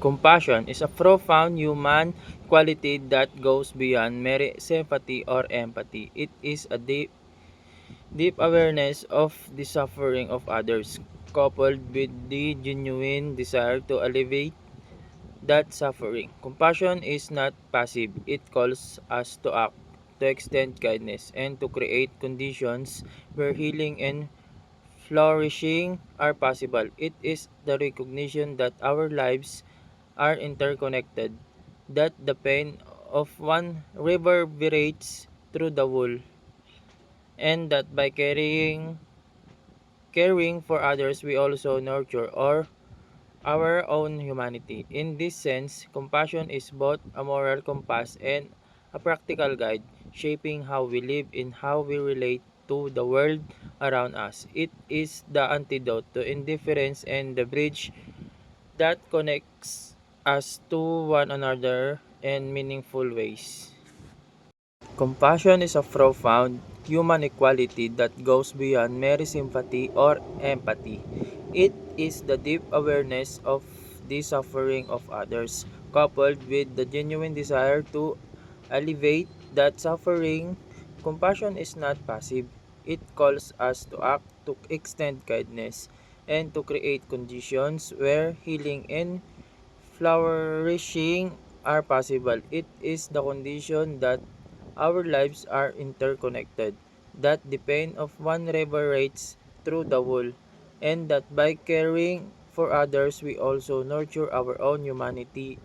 Compassion is a profound human quality that goes beyond mere sympathy or empathy. It is a deep awareness of the suffering of others, coupled with the genuine desire to alleviate that suffering. Compassion is not passive, it calls us to act, to extend kindness, and to create conditions where healing and flourishing are possible. It is the recognition that our lives are interconnected, that the pain of one reverberates through the whole, and that by caring for others we also nurture our own humanity. In this sense, compassion is both a moral compass and a practical guide, shaping how we live and how we relate to the world around us. It is the antidote to indifference and the bridge that connects us to one another in meaningful ways. Compassion is a profound human equality that goes beyond mere sympathy or empathy. It is the deep awareness of the suffering of others, coupled with the genuine desire to alleviate that suffering. Compassion is not passive. It calls us to act, to extend kindness, and to create conditions where healing and flourishing are possible. It is the condition that our lives are interconnected, that the pain of one reverberates through the whole, and that by caring for others we also nurture our own humanity.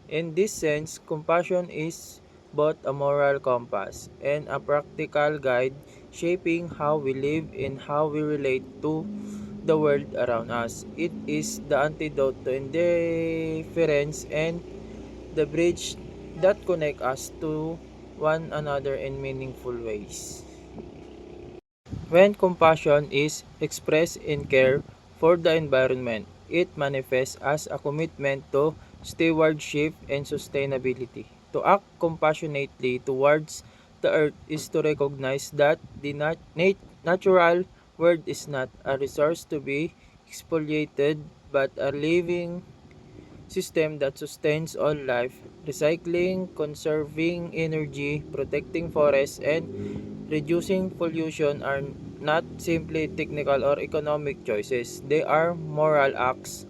In this sense, compassion is both a moral compass and a practical guide shaping how we live and how we relate to the world around us. It is the antidote to indifference and the bridge that connect us to one another in meaningful ways. When compassion is expressed in care for the environment, it manifests as a commitment to stewardship and sustainability. To act compassionately towards the earth is to recognize that the natural world is not a resource to be exploited but a living system that sustains all life. Recycling, conserving energy, protecting forests, and reducing pollution are not simply technical or economic choices. They are moral acts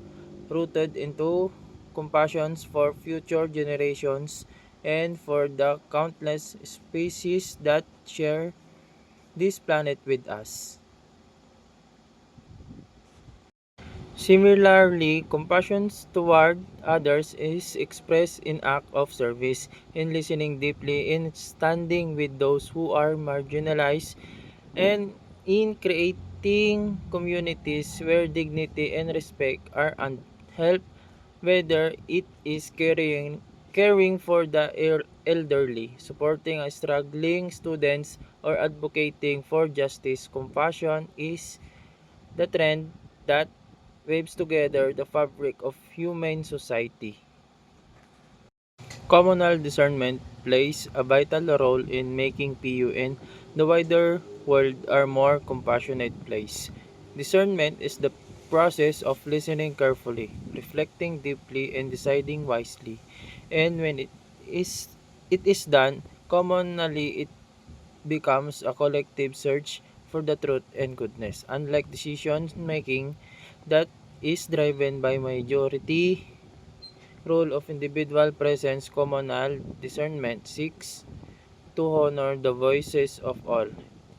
rooted into compassion for future generations and for the countless species that share this planet with us. Similarly, compassion toward others is expressed in act of service, in listening deeply, in standing with those who are marginalized, and in creating communities where dignity and respect are upheld, whether it is caring for the elderly, supporting a struggling students, or advocating for justice. Compassion is the trend that weaves together the fabric of human society. Communal discernment plays a vital role in making PU and the wider world a more compassionate place. Discernment is the process of listening carefully, reflecting deeply, and deciding wisely. And when it is done commonally, it becomes a collective search for the truth and goodness. Unlike decision making that is driven by majority rule of individual presence, communal discernment seeks to honor the voices of all,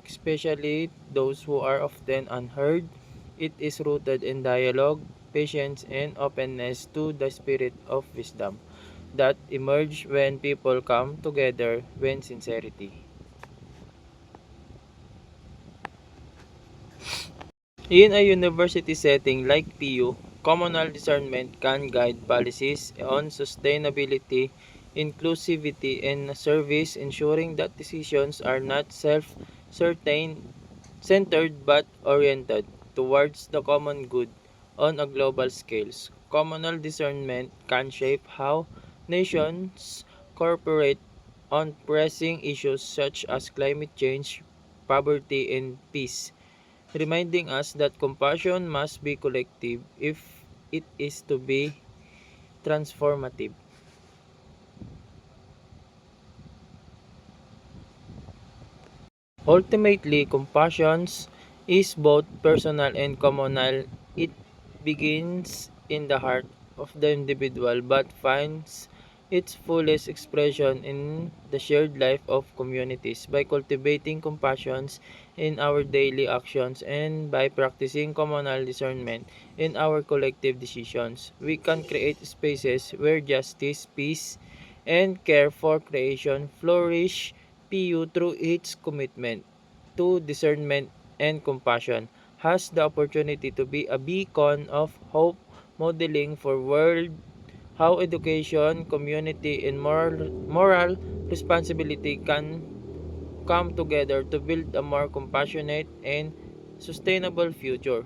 especially those who are often unheard. It is rooted in dialogue, patience, and openness to the spirit of wisdom that emerge when people come together with sincerity. In a university setting like PU, communal discernment can guide policies on sustainability, inclusivity, and service, ensuring that decisions are not self-certain centered but oriented towards the common good on a global scale. Communal discernment can shape how nations cooperate on pressing issues such as climate change, poverty, and peace, reminding us that compassion must be collective if it is to be transformative. Ultimately, compassion is both personal and communal. It begins in the heart of the individual but finds its fullest expression in the shared life of communities. By cultivating compassion in our daily actions and by practicing communal discernment in our collective decisions, we can create spaces where justice, peace, and care for creation flourish. PU, through its commitment to discernment and compassion, has the opportunity to be a beacon of hope, modeling for world how education, community, and moral responsibility can come together to build a more compassionate and sustainable future.